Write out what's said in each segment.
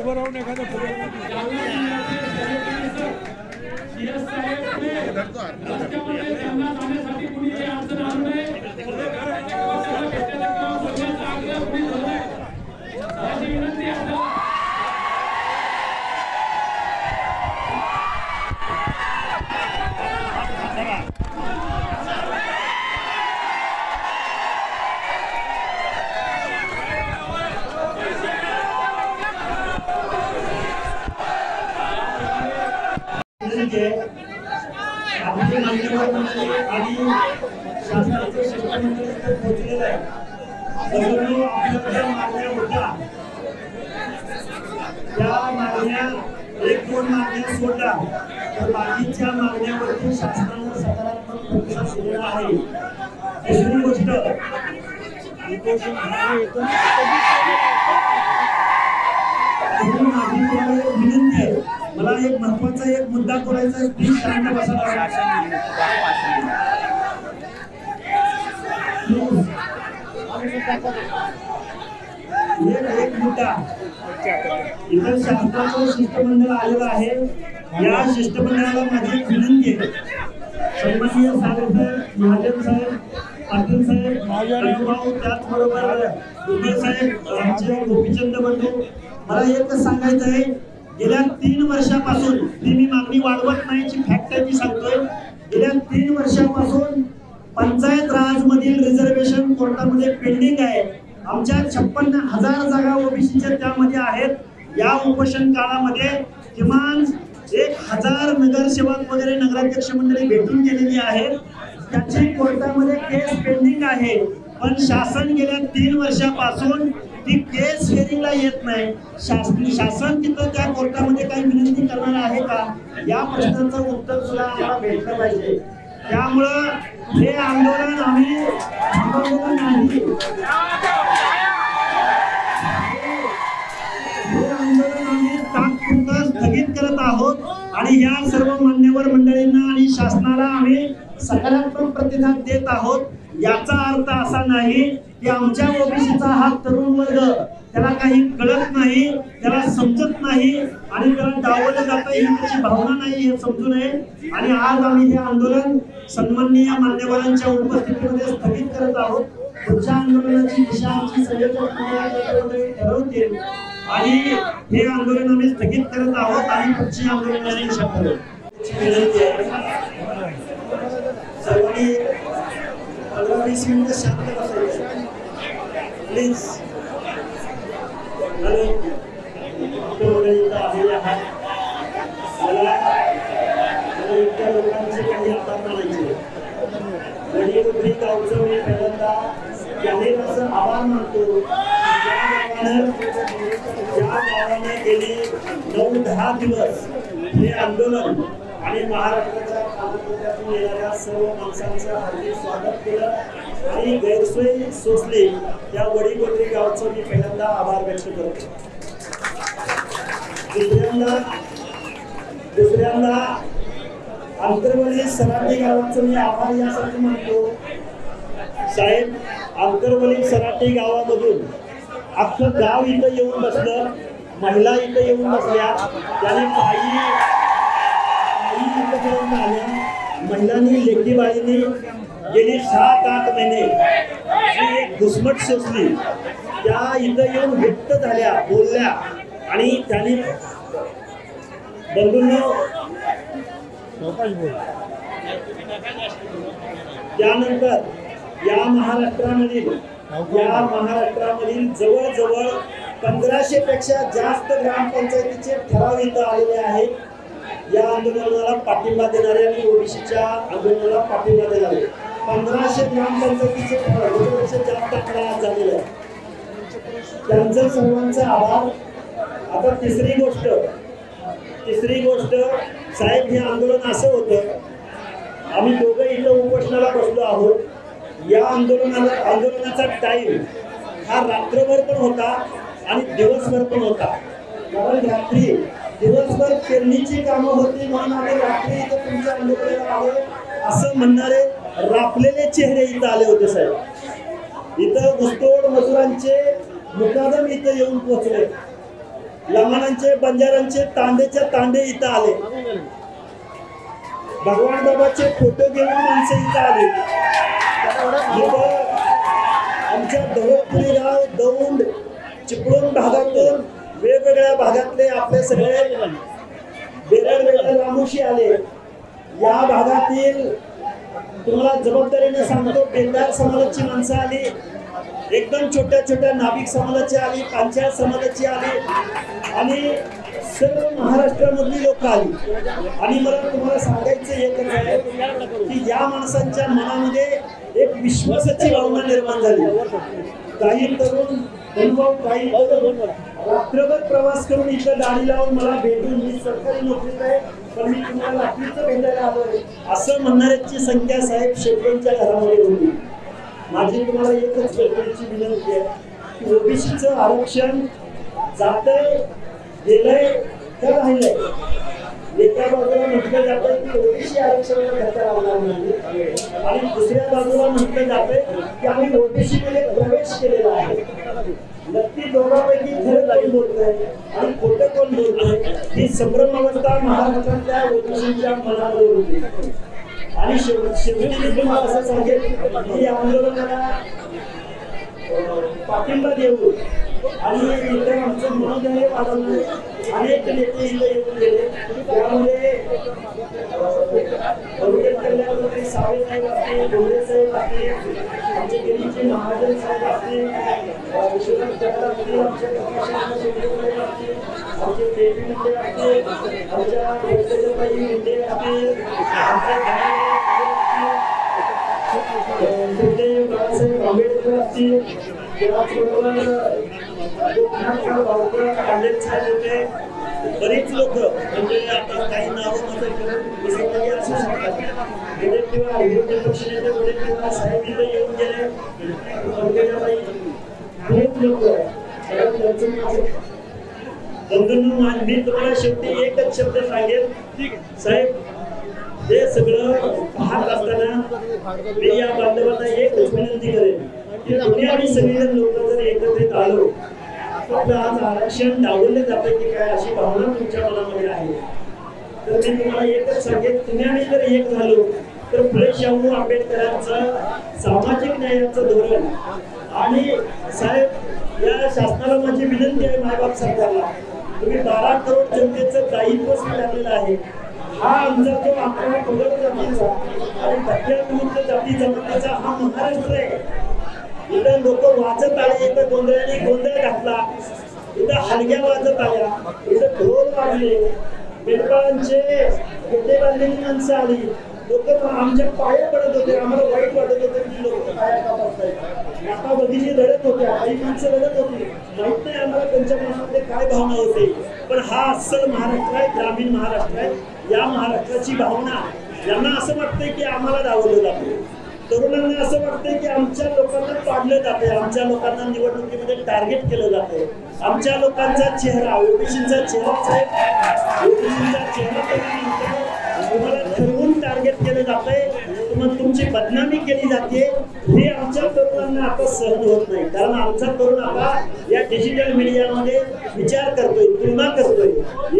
उभं राहून एखादं आपले मान्यवर आणि शासनाचे शिष्टमंडळ इथे पोहोचलेलं आहे. सर्व आपल्याकडे मागण्या होत्या, त्या मागण्या एक दोन मागण्या सोडल्या तर बाकीच्या मागण्यावरती शासनानं सकारात्मक प्रतिसाद दिलेला आहे. दुसरी गोष्ट माझी तुम्हाला विनंती आहे, मला एक महत्वाचा एक मुद्दा बोलायचा आहे, प्लीज शांत बसा. एक मुद्दा इथं शासनाचं शिष्टमंडळ आलेलं आहे. या शिष्टमंडळाला माझी एक विनंती आहे, सन्माननीय साहेब, महाजन साहेब, पाटील साहेब, त्याचबरोबर दुबे साहेब, आमचे गोपीचंद बंधू, मला एकच सांगायचं आहे, गेल्या 3 वर्षापासून मी मागणी वाढवत नाहीची फॅक्ट मी सांगतोय. गेल्या 3 वर्षापासून पंचायत राज मधील रिझर्वेशन कोर्टामध्ये पेंडिंग आहे. आमच्या 56,000 जागा ओबीसीच्या त्यामध्ये आहेत. या उपोषण काळामध्ये किमान 1,000 नगरसेवक वगैरे नगराध्यक्ष मंडळी भेटून गेलेली आहेत. त्याची कोर्टामध्ये केस पेंडिंग आहे, पण शासन गेल्या 3 वर्षापासून ती केस हिअरिंगला येत नाही. शासन तिथं त्या कोर्टामध्ये काही विनंती करणार आहे का, या प्रश्नाचं उत्तर सुद्धा आम्हाला भेटलं पाहिजे. त्यामुळं हे आंदोलन आम्ही थांबवलेलं नाही. हे आंदोलन आम्ही तात्पुरतं स्थगित करत आहोत आणि या सर्व मान्यवर मंडळींना आणि शासनाला आम्ही सकारात्मक प्रतिसाद देत आहोत. याचा अर्थ असा नाही की आमच्या ओबीसीचा हा तरुण वर्ग त्याला काही कळत नाही, त्याला समजत नाही आणि त्याला डावललं जातं ही त्याची भावना नाही, हे समजू नये. आणि आज आम्ही हे आंदोलन सन्माननीय मान्यवरांच्या उपस्थितीमध्ये स्थगित करत आहोत. पुढच्या आंदोलनाची दिशा आमची संयोजक मंडळ ठरवतील आणि हे आंदोलन आम्ही स्थगित करत आहोत आणि पुढची आंदोलनाची दिशा ठरवू. सर्वांनी 15-20 मिनिटं शांत बसायचं प्लीज. इतक्या लोकांचे काही आभार मानायचे. वडील गावचं मी पहिल्यांदा जाहीर असं आभार मानतो. ज्या गावाने गेले 9-10 दिवस हे आंदोलन आणि महाराष्ट्राच्या कानाकोपऱ्यातून येणाऱ्या सर्व माणसांचं हार्दिक स्वागत केलं आणि गैरसोय सोसली, त्या वडीगोत्री गावचं मी पहिल्यांदा आभार व्यक्त करतो. दुसऱ्यांदा आंतरवली सराटी गावाचं मी आभार यासाठी मानतो. साहेब, आंतरवली सराटी गावामधून अख्खं गाव इथं येऊन बसलं, महिला इथं येऊन बसल्या, त्याने पायी इथं आल्या. महिलांनी लेकी बाळींनी गेली 7-8 महिने जी एक घुसमट सोसली, त्या इथं येऊन व्यक्त झाल्या, बोलल्या आणि त्यांनी बंधूंनो त्यानंतर या महाराष्ट्रामधील जवळजवळ 1500 पेक्षा जास्त ग्रामपंचायतीचे ठराव इथं आलेले आहेत. या आंदोलनाला पाठिंबा देणारे आणि ओबीसीच्या आंदोलनाला पाठिंबा देणारे 1500 ग्रामपंचायतीचे ठरावापेक्षा जास्त ठराव झालेले आहेत. त्यांचं सर्वांचा आभार. आता तिसरी गोष्ट साहेब, हे आंदोलन असं होतं, आम्ही दोघं इथं उपोषणाला बसलो आहोत. या आंदोलनाचा टाइम हा रात्रभर पण होता आणि दिवसभर पण होता. कारण दिवसभर पेरणीची कामं होती म्हणून आम्ही रात्री इथं तुमच्या आंदोलनाला आलो असं म्हणणारे रापलेले चेहरे इथं आले होते साहेब. इथं ऊसतोड मजुरांचे मुकादम इथं येऊन पोहोचले लहानांचे बंजारांचे तांडेच्या तांडे इथं आले. भगवान बाबाचे फोटो घेऊन माणसं इथं आली. आमच्या धवळपुरी गाव दौंड चिपळूण भागातून वेगवेगळ्या भागातले आपले सगळे वेगवेगळ्या रामोशी आले. या भागातील तुम्हाला जबाबदारीने सांगतो, बेंदार समाजाची माणसं आली, एकदम छोट्या छोट्या नाभिक समाजाची आली, पंचायत समाजाची आली आणि सर्व महाराष्ट्रामधली लोक आली. आणि मला तुम्हाला सांगायचं एकच आहे की या माणसांच्या मनामध्ये एक विश्वासाची भावना निर्माण झाली. काही तरुण अनुभव, काही रात्रभर प्रवास करून इथं गाडी लावून मला भेटून, मी सरकारी नोकरीत आहे पण मी तुम्हाला रात्रीचं भेटायला आलोय असं म्हणणाऱ्यांची संख्या साहेब शेकडोंच्या घरामध्ये होती. माझी तुम्हाला एकच कळकळीची विनंती आहे की ओबीसीचं आरक्षण जातंय, गेलंय तर राहिलंय. एका बाजूला म्हटलं जातंय की ओबीसी आरक्षणाला धक्का लावणार नाही आणि दुसऱ्या बाजूला म्हटलं जातंय की आम्ही ओबीसी मध्ये प्रवेश केलेला आहे. नक्की दोघांपैकी खरं कोण बोलतंय आणि खोटं कोण बोलतंय ही संभ्रम अवस्था महाराष्ट्रातल्या ओबीसीच्या मनामध्ये होती. आणि शेवटी तुम्हाला असं सांगेल की या आंदोलनाला पाठिंबा देऊ आणि इतर आमचं मनोधैर्य वाढवणारे अनेक नेते इथे येऊन गेले. त्यामुळे कल्याणमंत्री सावे साहेब असतील, डोंगरे साहेब असतील, आमचे गिरीचे महाजन साहेब असतील, विश्वनाथ जगताप असतील, आमच्या आमचे देवी मुंडे असतील, आमच्या वैद्यबाई मुंडे असतील, बाळासाहेब आंबेडकर असतील, बरीच लोक म्हणजे आता काही नावं माझं करून असू शकतात. किंवा विरोधी पक्षनेते वडील किंवा साहेब इथे येऊन गेले, बरेच लोक बंधूंनो, मी तुम्हाला शेवटी एकच शब्द सांगेल साहेब, हे सगळं पाहत असताना मी या बांधवांना एकच विनंती करेन की तुम्ही आम्ही सगळेजण लोक जर एकत्रित आलो तर आज आरक्षण डावलले जातं की काय अशी भावना तुमच्या मनामध्ये आहे. तर मी तुम्हाला एकच सांगेन, तुम्ही आम्ही जर एक झालो तर फुले शाहू आंबेडकरांचं सामाजिक न्यायाचं धोरण आणि साहेब या शासनाला माझी विनंती आहे, मायबाप सरकारला, तुम्ही 12 करोड जनतेचं दायित्व स्वीकारलेलं आहे. हा आमचा जो आपला पगड जातीचा आणि धक्क्याविरुद्ध जाती जमातीचा हा महाराष्ट्र आहे. इथं लोक वाजत आले, इथं गोंधळाने गोंधळ घातला, इथं हलग्या वाजत आल्या, इथं ढोल वाजले, मेंढपाळांचे गोटे बांधलेली माणसं आली, लोक आमच्या पाया पडत होते, आम्हाला वाईट वाटत होतं की लोक पाया का पडतायत. आता बघितली रडत होत्या, काही माणसं रडत होती, माहित नाही आम्हाला त्यांच्या मनामध्ये काय भावना होते. पण हा अस्सल महाराष्ट्र आहे, ग्रामीण महाराष्ट्र आहे. या महाराष्ट्राची भावना, यांना असं वाटतंय की आम्हाला डावललं जातं, तरुणांना असं वाटतंय की आमच्या लोकांना पाडलं जाते, आमच्या लोकांना निवडणुकीमध्ये टार्गेट केलं जाते. आमच्या लोकांचा चेहरा, ओबीसीचा चेहरा साहेब, ओबीसीचा चेहरा तुम्हाला ठरवून टार्गेट केलं जातंय, तुम्हाला तुमची बदनामी केली जाते. हे आमच्या तरुणांना आता सहन होत नाही, कारण आमचा तरुण आता या डिजिटल मीडियामध्ये विचार करतोय, तुलना करतोय.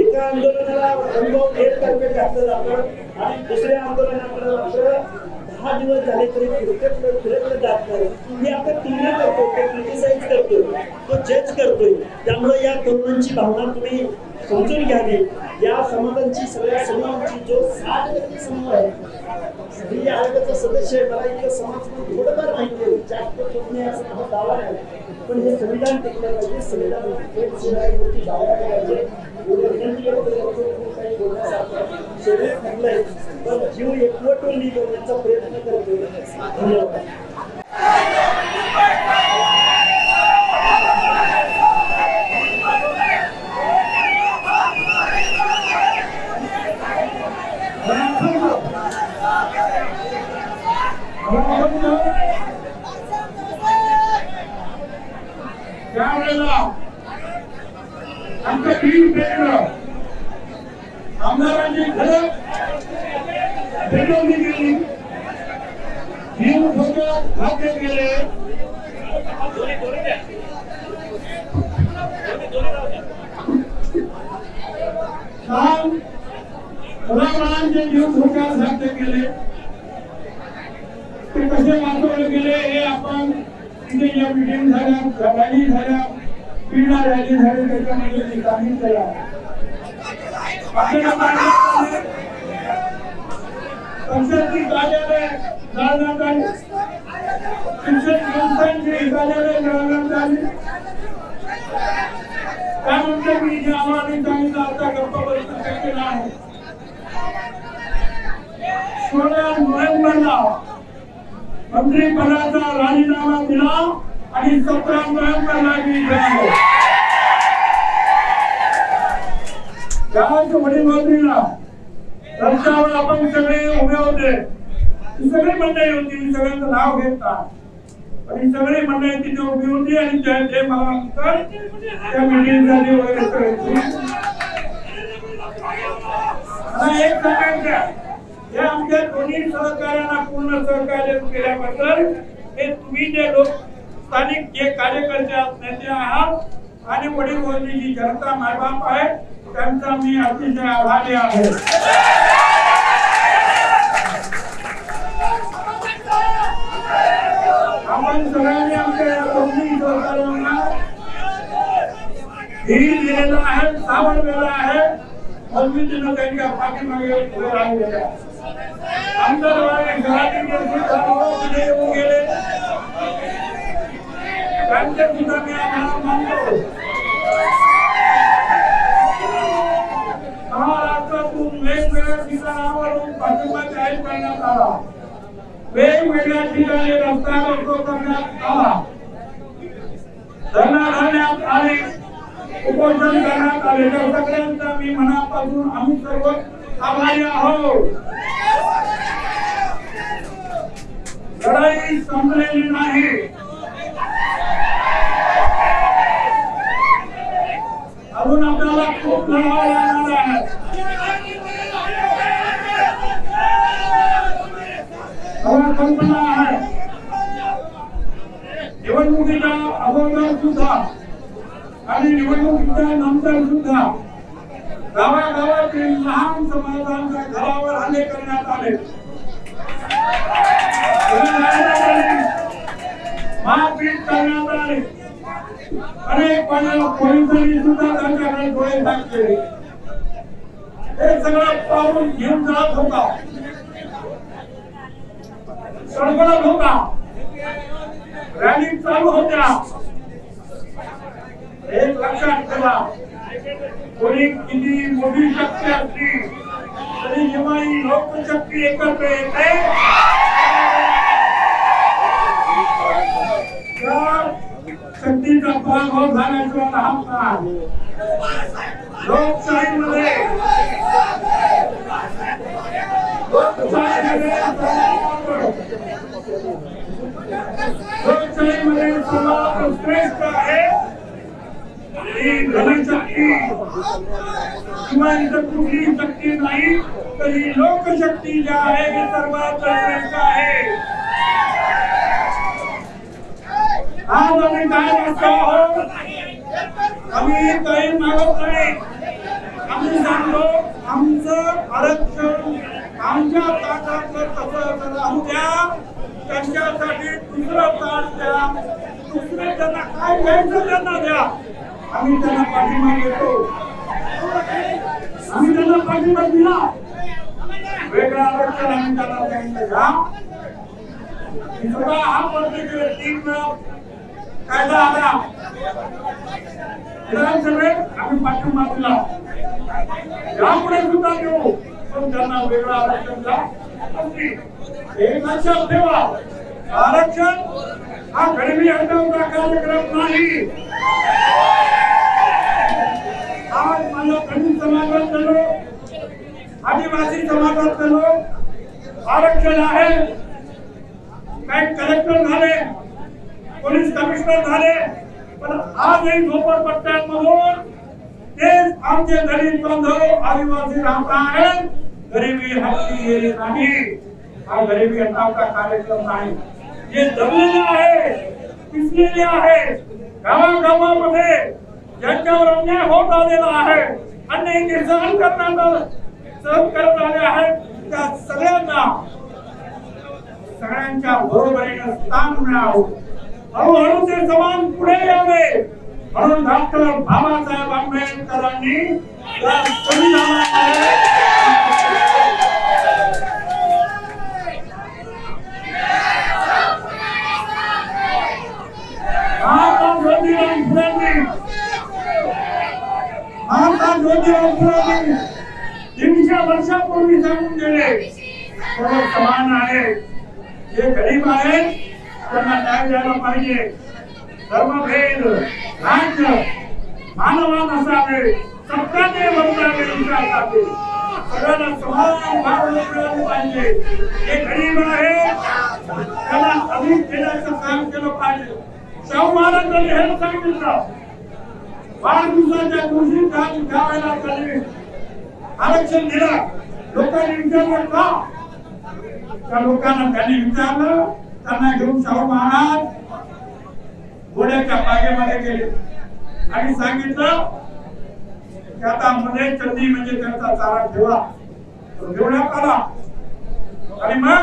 एका आंदोलनाला अनुभव 1 तारखेला घातलं जातं आणि दुसऱ्या आंदोलनाकडे मात्र 10 दिवस झाले तरी फिरत जात नाही. मी आता तुलना करतोय, तो क्रिटिसाइज करतोय, तो जज करतोय. त्यामुळे या तरुणांची भावना तुम्ही समजून घ्यावी. या समाजांची सगळ्या समाजांची जो 60% समूह आहे, स्त्री आयोगाचा सदस्य आहे, मला इथं समाज थोडंफार माहिती आहे, जास्त होत नाही असं हा दावा आहे. पण हे संविधान टिकलं पाहिजे, संविधान गोष्टी दावा पाहिजे. काही बोलण्यासारखं शरीर ठरलंय पण जीव एकवटून निघण्याचा प्रयत्न करतोय. धन्यवाद. त्यावेळेला आमच्या 3 पेढं आमदारांची घरं पेटवली गेली, घातले गेले. लहान मुलांचे जीव धोक्यात घातले गेले, ते कसे वाचवले गेले हे आपण तिथे या मीटिंग झाल्या, रॅली झाल्या, पीडा रॅली झाली, त्याच्यामध्ये सांगितलेलं आहे. पक्षाची कार्यालय जाळण्यात आली, शिक्षण संस्थांची कार्यालय जाळण्यात आली. त्यानंतर मी जे आव्हान सांगितलं आता गप्पाबद्दल केलेला आहे. 16 नोव्हेंबरला मंत्रिपदाचा राजीनामा दिला आणि 17 नोव्हेंबरला मी गेलो. त्याच वडीलवाडीला रस्त्यावर आपण सगळे उभे होते, सगळी मंडळी होती, मी सगळ्यांचं नाव घेत नाही, आणि सगळी मंडळी तिथे उभी होती आणि ते मला नंतर त्या मीटिंगसाठी वगैरे करायची. मला एक सांगायचं, या आमच्या दोन्ही सहकार्यांना पूर्ण सहकार्य केल्याबद्दल हे तुम्ही जे लोक स्थानिक जे कार्यकर्ते नेते आहात आणि वडीलवर्गीय जी जनता मायबाप आहे त्यांचा मी अतिशय आभारी आहे. आपण सगळ्यांनी आमच्या या दोन्ही सहकार्यांना धीर दिलेला आहे, सावरलेला आहे, मजबूतीनं त्यांच्या पाठीमागे उभे राहिलेले आहे. आमदारवाडी घरातील जे येऊन गेले त्यांचे सुद्धा मी आभार मानतो. महाराष्ट्रातून वेगवेगळ्या ठिकाणावरून पाठिंबा जाहीर करण्यात आला, वेगवेगळ्या ठिकाणी रस्ता रोको करण्यात आला, धरना धरण्यात आले, उपोषण करण्यात आले. त्या सगळ्यांचा मी मनापासून आम्ही सर्व आभारी आहोत. लढाई संपलेली नाही, अजून आपल्याला खूप लढावं लागणार आहे. मला कल्पना आहे निवडणुकीच्या अगोदर सुद्धा आणि निवडणुकीच्या नंतर सुद्धा गावागावातील लहान समाजांच्या घरावर हल्ले करण्यात आले, मारपीट करण्यात आली, अनेक पोलिसांनी सुद्धा त्यांच्याकडे डोळे टाकले. हे सगळं पाहून घेऊन जात होता, सडगडत होता, रॅली चालू होत्या. एक लक्षात ठेवा, कोणी किती मोठी शक्ती असली तरी जेव्हा ही लोकशक्ती एकत्र येते तर शक्तीचा पराभव झाल्याशिवाय राहत नाही. लोकशाहीमध्ये सर्वात श्रेष्ठ आहे ही धनशक्ती, किंवा इतर कुठली शक्ती नाही, तर ही लोकशक्ती जी आहे ही सर्वात श्रेष्ठ आहे. आज आम्ही काय करतो आहोत, आम्ही काही मागत नाही, आम्ही सांगतो आमचं आरक्षण आमच्या ताटातलं तसं राहू द्या, त्यांच्यासाठी दुसरं ताट द्या, दुसरे त्यांना काय घ्यायचं त्यांना द्या, आम्ही त्यांना पाठिंबा देतो. आम्ही त्यांना पाठिंबा दिला, वेगळं आरक्षण आम्ही त्यांना सांगितलं का सगळा हा पर्टिक्युलर टीम कायदा आला, विधानसभेत आम्ही पाठिंबा दिला, यापुढे सुद्धा देऊ, पण त्यांना वेगळं आरक्षण द्या. एक लक्षात ठेवा, आरक्षण हा गरिबी हटवण्याचा कार्यक्रम नाही. आज माझ्या दलित समाजातले लोक, आदिवासी समाजातले लोक आरक्षण आहे, काही कलेक्टर झाले, पोलीस कमिशनर झाले, पण आजही झोपडपट्ट्यांमधून तेच आमचे दलित बांधव आदिवासी राहत आहेत. गरिबी हटली गेली नाही, हा गरिबी हटवण्याचा कार्यक्रम नाही. जे दबलेले आहे, पिसलेले आहे, गावागावामध्ये ज्यांच्यावर अन्याय होत आलेला आहे अन्याय सहन करत आले आहेत त्या सगळ्यांना सगळ्यांच्या बरोबरीने स्थान मिळावं, हळूहळू ते समाज पुढे यावे म्हणून डॉक्टर बाबासाहेब आंबेडकरांनी या संविधानामध्ये महात्मा ज्योतिराव फुलेंनी 300 वर्षापूर्वी सांगून गेले सर्व समान आहे, जे गरीब आहेत त्यांना न्याय द्यायला पाहिजे, धर्मभेद राज्य मानवान असावे, सत्ताने वर्तावे विचारावे, सगळ्यांना समान भाव मिळाले पाहिजे, जे गरीब आहेत त्यांना अधिक देण्याचं काम केलं पाहिजे. शाहू महाराजांनी हे सांगितलं, वाढदिवसाच्या दिवशी त्यावेळेला त्यांनी आरक्षण दिलं. लोकांनी विचारलं का? त्या लोकांना त्यांनी विचारलं, त्यांना घेऊन शाहू महाराज घोड्याच्या बागेमध्ये गेले आणि सांगितलं की आता मध्ये चंदी म्हणजे त्यांचा चारा ठेवा. ठेवण्यात आला आणि मग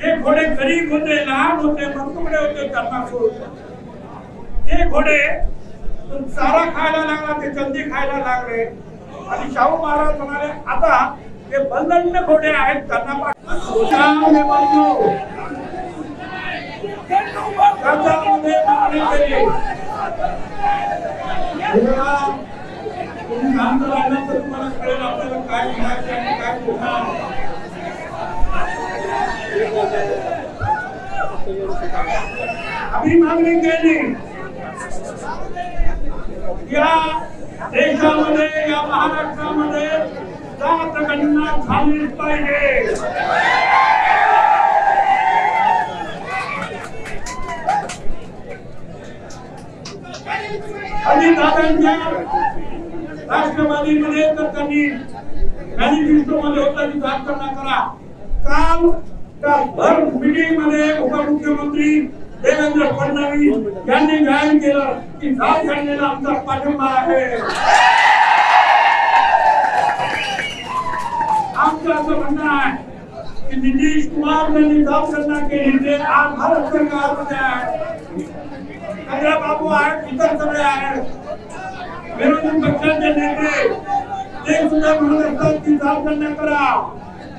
जे घोडे गरीब होते, लहान होते, मजकुरे होते त्यांना सोडलं. ते घोडे चारा खायला लागला, ते चंदी खायला लागले आणि शाहू महाराज म्हणाले आता हे बंदंड घोडे आहेत त्यांना तुम्हाला कळेल आपल्याला काय म्हणायचं आणि काय बोलणार. आम्ही मागणी केली या देशामध्ये, या महाराष्ट्रामध्ये जात गणना झालीच पाहिजे. दादांच्या राष्ट्रवादीमध्ये तर त्यांनी मॅनिफेस्टोमध्ये होता की जात गणना करा. काल त्या भर मीटिंग मध्ये उपमुख्यमंत्री देवेंद्र फडणवीस यांनी जाहीर केलं की जात गणनेला आमचा पाठिंबा आहे. आमचं असं म्हणणं आहे की नितीश कुमार यांनी जात गणना केली, ते आज भारत सरकारमध्ये आहे, बाबू आहेत, इतर सगळे आहेत, विरोधी पक्षाचे नेते ते सुद्धा म्हणत असतात की जात गणना करा.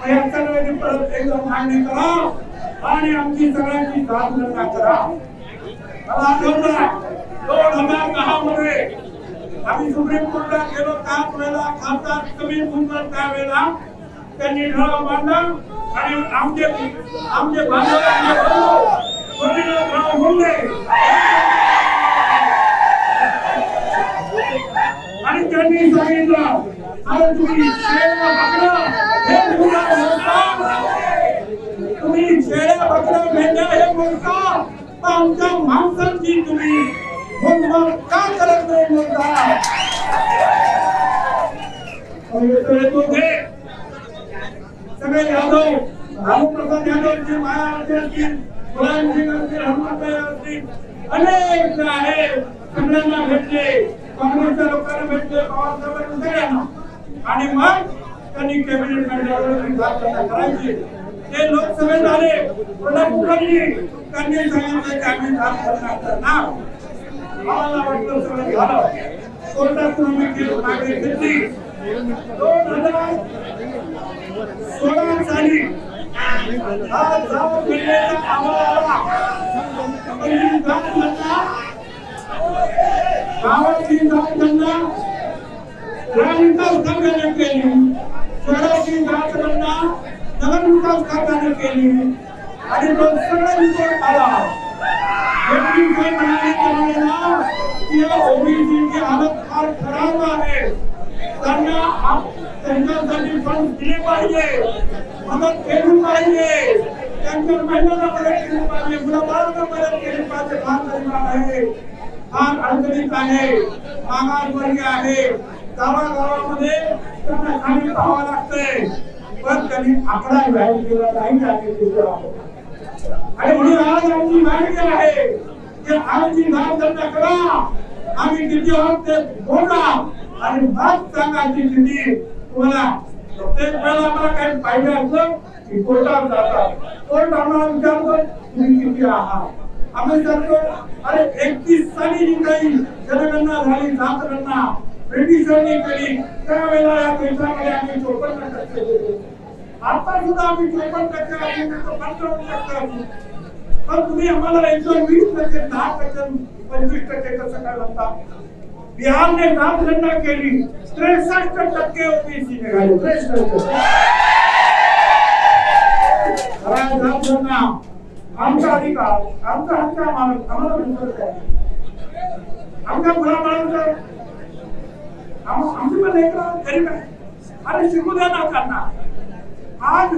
या सगळ्यांनी परत एकदा मागणी करा आणि आमची सगळ्यांची जात गणना करा. मला आठवतं 2010 मध्ये आम्ही सुप्रीम कोर्टात गेलो, त्याच वेळेला खासदार समीर मुनवर त्यावेळेला त्यांनी ठराव मांडला आणि आमचे गोपीनाथराव मुंडे आणि त्यांनी सांगितलं अरे तुम्ही शेळ्या बकऱ्या हे बोलता, तुम्ही शेळ्या बकऱ्या मेंढ्या हे बोलता, आमच्या माणसांची तुम्ही बोलबाग का करत नाही बोलता. सगळे यादव, रामप्रसाद यादवची, माया असतील, मुलायम सिंग असतील, हनुमंतराय असतील, अनेक आहे, सगळ्यांना भेटले, काँग्रेसच्या लोकांना भेटले, पवार साहेबांना सगळ्यांना, आणि मग त्यांनी कॅबिनेट मंडळावर करायची. ते लोकसभेत आले, प्रणब मुखर्जी त्यांनी सांगितलं की आम्ही करणार. आम्हाला वाटलं सगळं झालं, कोर्टातून आम्ही मागणी घेतली. 2016 साली हा जाव गणनेचा आम्हाला पहिली जात गणना, गावाची जात गणना ग्रामविकास खात्याने केली, शहराची जात गणना नगरविकास खात्याने केली आणि तो सगळा रिपोर्ट आला. काय म्हणाले त्यावेळेला की ओबीसीची हालत फार खराब आहे, त्यांना त्यांच्यासाठी फंड दिले पाहिजे, मदत केली पाहिजे, त्यांच्या महिलांना मदत केली पाहिजे, मुलाबाळांना मदत केली पाहिजे. फार गरीब आहे, फार अडचणीत आहे, मागासवर्गीय आहे, गावागावामध्ये त्यांना खाली पाहावं लागतंय, पण त्यांनी आकडा जाहीर केला नाही आणि म्हणून आज आमची मागणी आहे की आमची जात गणना करा. आम्ही किती आहोत ते बोला आणि मग सांगायची किती तुम्हाला प्रत्येक वेळेला आम्हाला काही पाहिजे असलं की कोर्टात जातात. कोर्ट आम्हाला विचारतो तुम्ही किती आहात. आम्ही सांगतो अरे 31 साली जी काही जनगणना झाली जातगणना ब्रिटिशांनी केली त्यावेळेला या देशामध्ये आम्ही 54% होतो. आता सुद्धा आम्ही 54% आम्ही 55% पण तुम्ही आम्हाला 120%, 10%, 25% कसं काय म्हणता. बिहारने जातगणना केली 63% ओबीसी निघाले. 63% जातगणना आमचा अधिकार आमचा हक्क आम्हाला मिळत आहे. आमच्या मुलाबाळांचं आमची पण लेकरं गरीब आहे. अरे शिकू द्या ना त्यांना. आज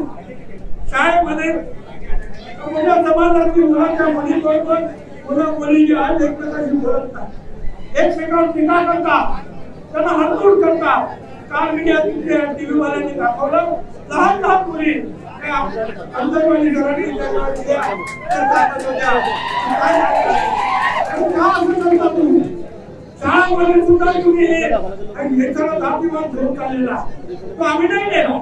शाळेमध्ये मोठ्या समाजातील मुलांच्या मुलीबरोबर मुलं मुली आज एकमेकांशी बोलत नाही. एकमेकांवर टीका करतात, त्यांना हरतूड करतात. काल मीडियात टीव्ही वाल्यांनी दाखवलं लहान लहान मुली अंतर्वाली घराणी शाळांमध्ये सुद्धा तुम्ही याच्याला जातीवाद घेऊन चाललेला तो आम्ही नाही नेला.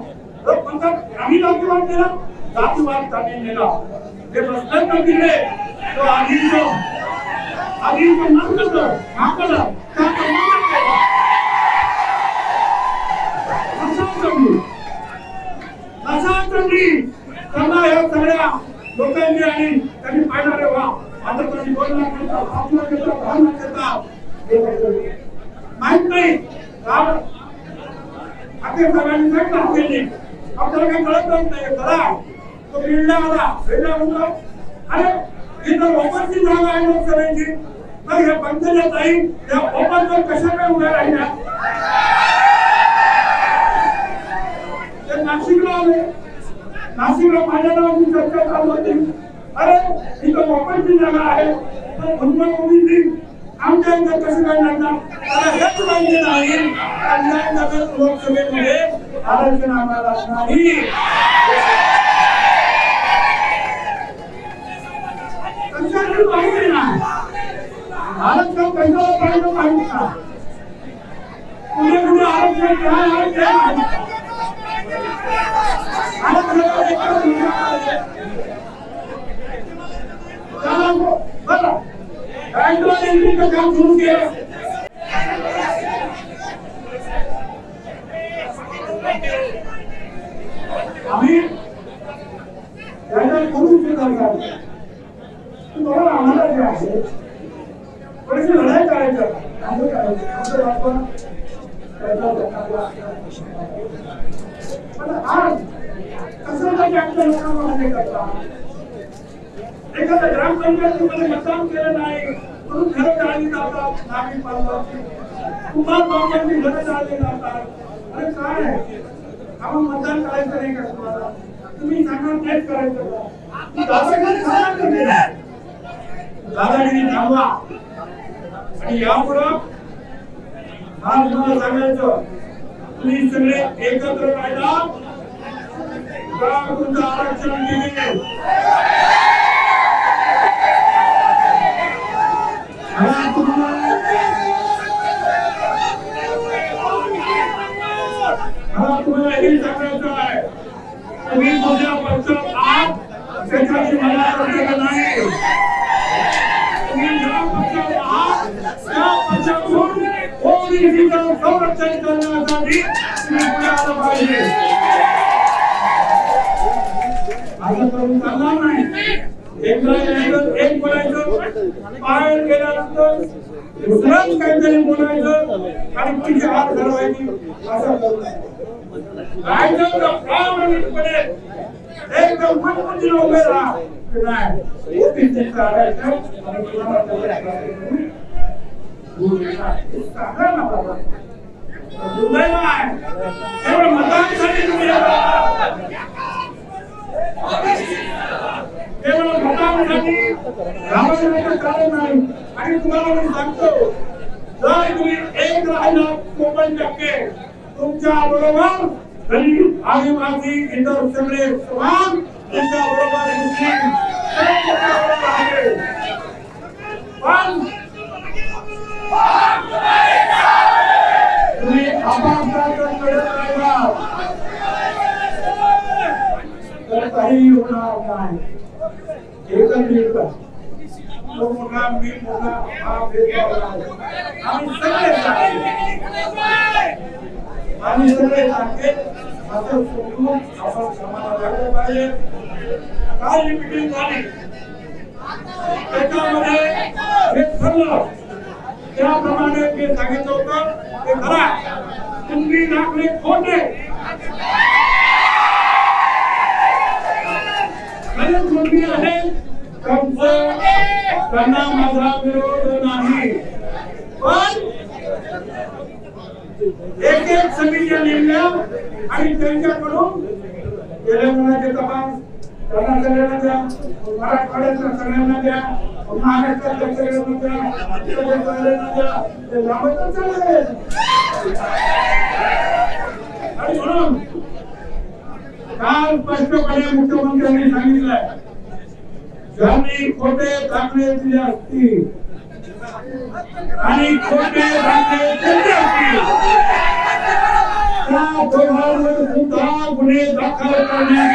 लोक म्हणतात आम्ही जातीवाद नेला, जातीवाद त्यांनी नेला. जे प्रश्न दिले तो आधीचं नंतर मागलं त्यांना या सगळ्या लोकांनी आणि त्यांनी पाहिणारे वा आता त्यांनी बोलणार आपलं घेतात भावना घेतात माहित नाही आपल्या सगळ्यांनी सांगितलं केली आपल्याला काही कळत नाही. करा तो बिल्डा आला बिल्डा म्हणतो अरे इथं ओपनची जागा आहे लोकसभेची मग हे पंचायत जाईल त्या ओपनवर कशा काय उभ्या राहिल्या. ते नाशिकला आले. नाशिकला माझ्या नावाची चर्चा चालू होती. अरे इथं ओपनची जागा आहे तर भुजबळ ओबीसी आमच्या इथं कसं काय लढणार. त्याला हेच माहिती नाही अहमदनगर लोकसभेमध्ये आरक्षण आम्हाला नाही. कशाची माहिती नाही. आरक्षण कशाला पाहिजे माहिती का. कुठे कुठे आरक्षण काय आहे ते माहिती. काम सुरू केलं. आम्ही करू तुम्हाला आम्हाला जे आहे थोडीशी लढाई करायचं पण आज कसं काही आपल्या लोकांना मान्य करतात. एखाद्या ग्रामपंचायतीमध्ये मतदान केलं नाही म्हणून घरं जाळली जातात. नागरिक पालकांची कुमार बाबांची घरं जाळली जातात. अरे काय आहे आम्हाला मतदान करायचं नाही का तुम्हाला. तुम्ही सांगा तेच करायचं. दादागिरी थांबवा आणि यापुढं आज मला सांगायचं तुम्ही सगळे एकत्र राहिला तुमचं आरक्षण दिले. तुम्हाला हे सांगायचं आहे तुम्ही तुझ्या पक्षात आहात त्याच्याशी मला अर्थ नाही. तुम्ही ज्या पक्षात आहात त्या पक्षातून ओबीसीचं संरक्षण करण्यासाठी तुम्ही पुढे आलं पाहिजे. असं करून चालणार नाही. एक बोलायचं बाहेर गेल्यानंतर दुसरंच काहीतरी बोलायचं आणि तुझी हात धरवायची असं करू राहायचं. प्रामाणिकपणे एकदम मनमंदिर उभे राहा. नाही ओबीसीचं आरक्षण आणि तुम्हाला सांगा ना बाबा दुर्दैव आहे एवढं मतांसाठी तुम्ही केवळ मतांसाठी रामायणाचं कारण नाही. आणि तुम्हाला मी सांगतो जर तुम्ही एक राहिला 50% तुमच्या बरोबर दलित आदिवासी इतर सगळे समान तुमच्या बरोबर मुस्लिम पण तुम्ही एकत्रित तो मोठा मी मोठा हा भेदभाव नाही. आम्ही सगळे सारखे असं सोडून आपण समाजाला लागलं पाहिजे. काल ही मीटिंग झाली त्याच्यामध्ये हे ठरलं त्याप्रमाणे जे सांगितलं होतं ते करा. तुम्ही दाखले खोटे मोठी आहे त्यांना माझा विरोध नाही. पण एक एक समित्या नेमल्या आणि त्यांच्याकडून तेलंगणाचे तपास त्यांना सगळ्यांना द्या, मराठवाड्यातल्या सगळ्यांना द्या, महाराष्ट्रातल्या सगळ्यांना द्या, सगळ्यांना द्या. ते लांबच चाललंय. आणि म्हणून काल स्पष्टपणे मुख्यमंत्र्यांनी सांगितलंय ज्यांनी खोटे दाखले दिले असतील आणि खोटे दाखले दिले असतील त्या दोघांवर सुद्धा गुन्हे दाखल करण्यात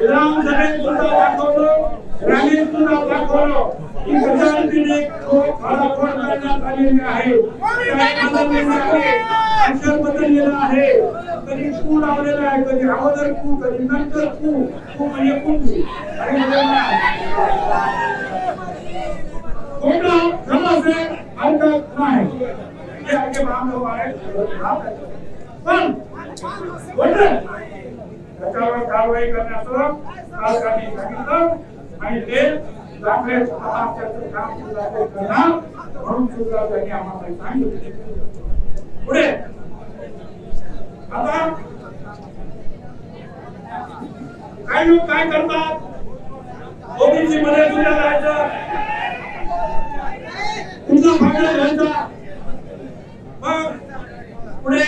विधानसभेत सुद्धा दाखवलं, रॅलीत सुद्धा दाखवलं की गजानने फोडाफोड करण्यात आलेली आहे. अक्षर बदललेला आहे. कधी पू लावलेला आहे, कधी अगोदर पू, कधी नंतर पू. पू म्हणजे कुंकू. खोटं समजणे हरकत नाही. हे आगे बांधव आहे. पण त्याच्यावर कारवाई करण्याचं सरकारने सांगितलं आणि ते दाखले तपासण्याचं काम सुद्धा करणार म्हणून सुद्धा त्यांनी आम्हाला सांगितलं. पुढे आता काही लोक काय करतात, ओबीसी मध्ये सुद्धा जायचं, तुमचा फायदा घ्यायचा. मग पुढे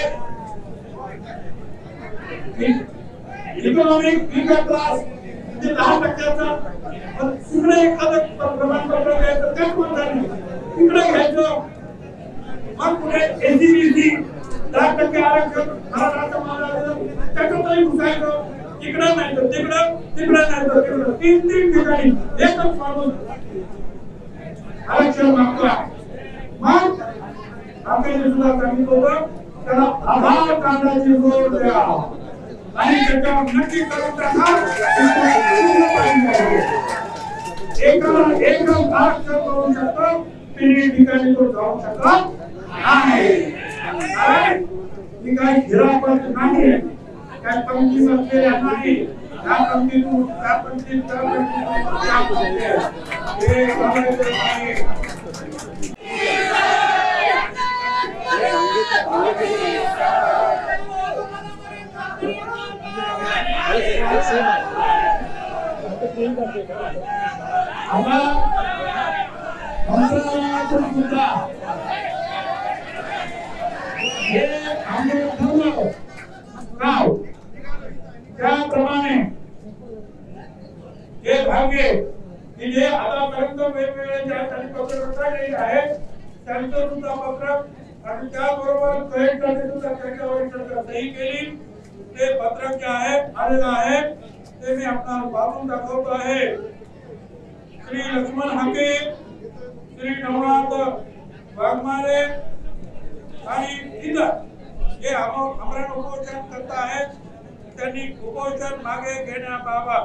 इकॉनॉमिक वीकर क्लास म्हणजे 10%चा तिकडे एखादं प्रमाणपत्र घ्यायचं, काय म्हणतात तिकडे घ्यायचं. मग पुढे एसीबीसी 10% आरक्षण मराठा समाजाला त्याच्यातही घुसायचं. इकडं नाही तर तिकडं, तिकडं नाही तर तिकडं, तीन ठिकाणी एकच माणूस आरक्षण मागतोय. मग आपल्याला सुद्धा सांगितलं होतं त्याला आधार कार्डाची जोड द्या आणि त्याच्यावर नक्की करून टाका. एकच आरक्षण करू शकतो, तिन्ही ठिकाणी तो जाऊ शकत नाही. ही काही हिरापत नाही, काय पंक्ती बसलेल्या नाही. त्या पंक्तीतून त्या पंक्तीत त्या पंक्तीतून हे करायचं नाही. त्याप्रमाणे हे भाग्य की जे आतापर्यंत वेगवेगळे ज्या पत्रक काढलेले आहेत त्यांचं सुद्धा पत्रक आणि त्याबरोबर कलेक्टरने सुद्धा त्याच्यावर सही केली. ते पत्रक जे आहे आलेलं आहे ते मी आपल्याला वाचून दाखवतो आहे. श्री लक्ष्मण हाके, श्री नवनाथ वाघमारे आणि इतर जे आमरण उपोषण करत आहेत त्यांनी उपोषण मागे घेण्याबाबत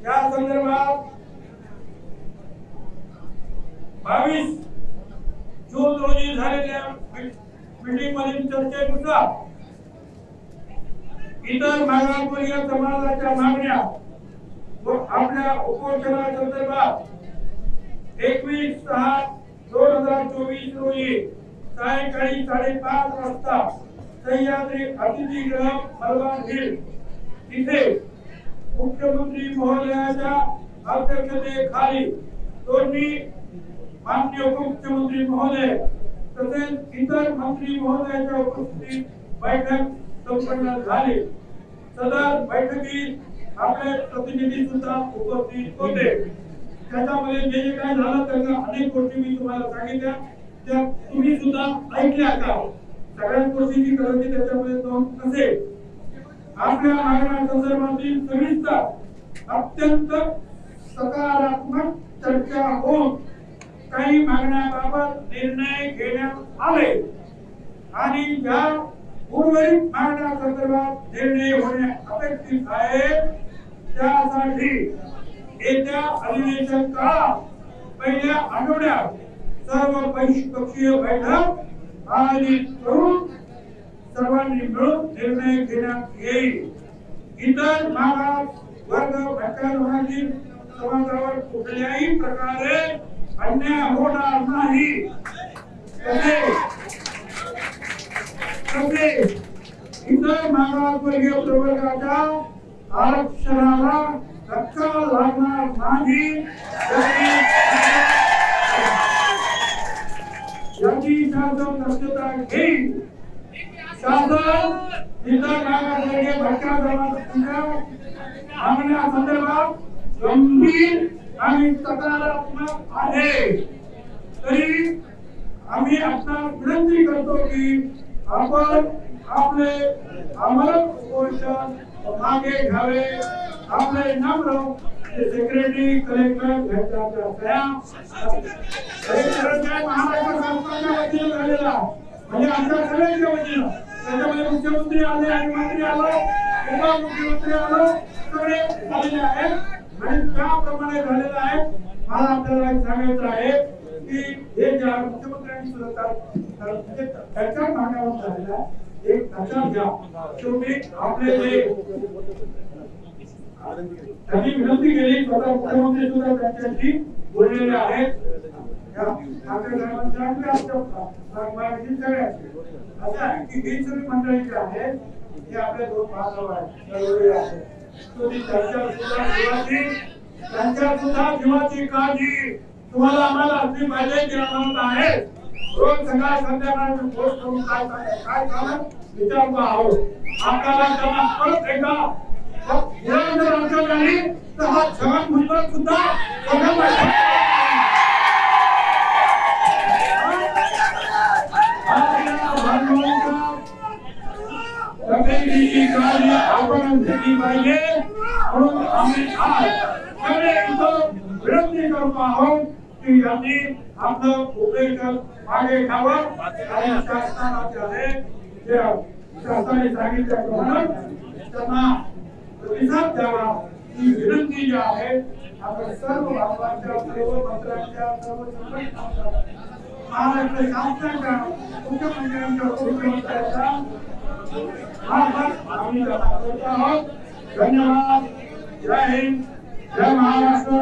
या संदर्भात 22 जून रोजी झालेल्या मीटिंग मधील चर्चेनुसार इतर मागासवर्गीय समाजाच्या मागण्या व आपल्या उपोषणासंदर्भात 21/6/2024 रोजी सायंकाळी 5:30 वाजता सह्याद्री अतिथीगृह मलबार हिल तिथे मुख्यमंत्री महोदयाच्या अध्यक्षतेखाली दोन्ही माननीय उपमुख्यमंत्री महोदय तसेच इतर मंत्री महोदयाच्या उपस्थितीत बैठक संपन्न झाली. सदर बैठकीत आपले प्रतिनिधी सुद्धा उपस्थित होते. त्याच्यामध्ये जे जे काय झालं त्याच्या अनेक गोष्टी मी तुम्हाला सांगितल्या, त्या तुम्ही सुद्धा ऐकल्या का? सगळ्याच गोष्टीची गरज त्याच्यामध्ये नोंद नसेल. आपल्या मागण्या संदर्भातील सविस्तर अत्यंत सकारात्मक चर्चा होऊन काही मागण्याबाबत निर्णय घेण्यात आले आणि ज्या उर्वरित मागण्या संदर्भात निर्णय होणे अपेक्षित आहे त्यासाठी येत्या अधिवेशन काळात पहिल्या आठवड्यात सर्व पक्षीय बैठक आयोजित करून सर्वांनी मिळून निर्णय घेण्यात येईल. इतर मागास वर्ग भटक्यांवरील समाजावर कुठल्याही प्रकारे अन्याय होणार नाही. इतर मागासवर्गीय प्रवर्गाच्या आरक्षणाला धक्का लागणार नाही याची शासन दक्षता घेईल. शासन इतर मागासवर्गीय भटक्या जमातीच्या मागण्या संदर्भात गंभीर आणि सकारात्मक आहे. तरी आम्ही आता विनंती करतो की आपण आपले आमरण उपोषण मागे घ्यावे. आपले नम्र सेक्रेटरी कलेक्टर घटकाच्या महाराष्ट्र शासनाच्या वतीने झालेला म्हणजे आमच्या सगळ्यांच्या वतीनं त्याच्यामध्ये मुख्यमंत्री आले आणि मंत्री आलो उपमुख्यमंत्री आलो सगळे आलेले आहेत आणि त्याप्रमाणे झालेलं आहे. मला आपल्याला सांगायचं आहे की हे ज्या मुख्यमंत्र्यांनी त्याच्या मागण्यावर झालेला एक लक्षात घ्या. शेवटी आपले जे त्यांनी विनंती केली स्वतः मुख्यमंत्री सुद्धा त्यांच्याशी बोललेले आहेत. असं आहे की ही सगळी मंडळी जी आहेत हे आपले दोन बांधव आहेत. त्यांच्या सुद्धा जीवाची काळजी तुम्हाला आम्हाला असली पाहिजे की आम्हाला आहे. रोज सकाळ संध्याकाळ पोस्ट करून काय चालत विचारतो आहोत. आपल्याला त्यांना परत एकदा जर आमच्या झाली तर हा छगन भुजबळ सुद्धा आपण घेतली पाहिजे. म्हणून आम्ही आज सगळे इथं विनंती करतो आहोत की यांनी आपलं उपोषण मागे घ्यावं आणि शासनाचे आहे जे शासनाने सांगितल्याप्रमाणे त्यांना प्रतिसाद द्यावा ही विनंती जी आहे आपण सर्व भागाच्या सर्व मंत्र्यांच्या सर्व महाराष्ट्र शासनाच्या मुख्यमंत्र्यांच्या उपमुख्यमंत्र्यांच्या आम्ही करत आहोत. धन्यवाद. जय हिंद, जय महाराष्ट्र.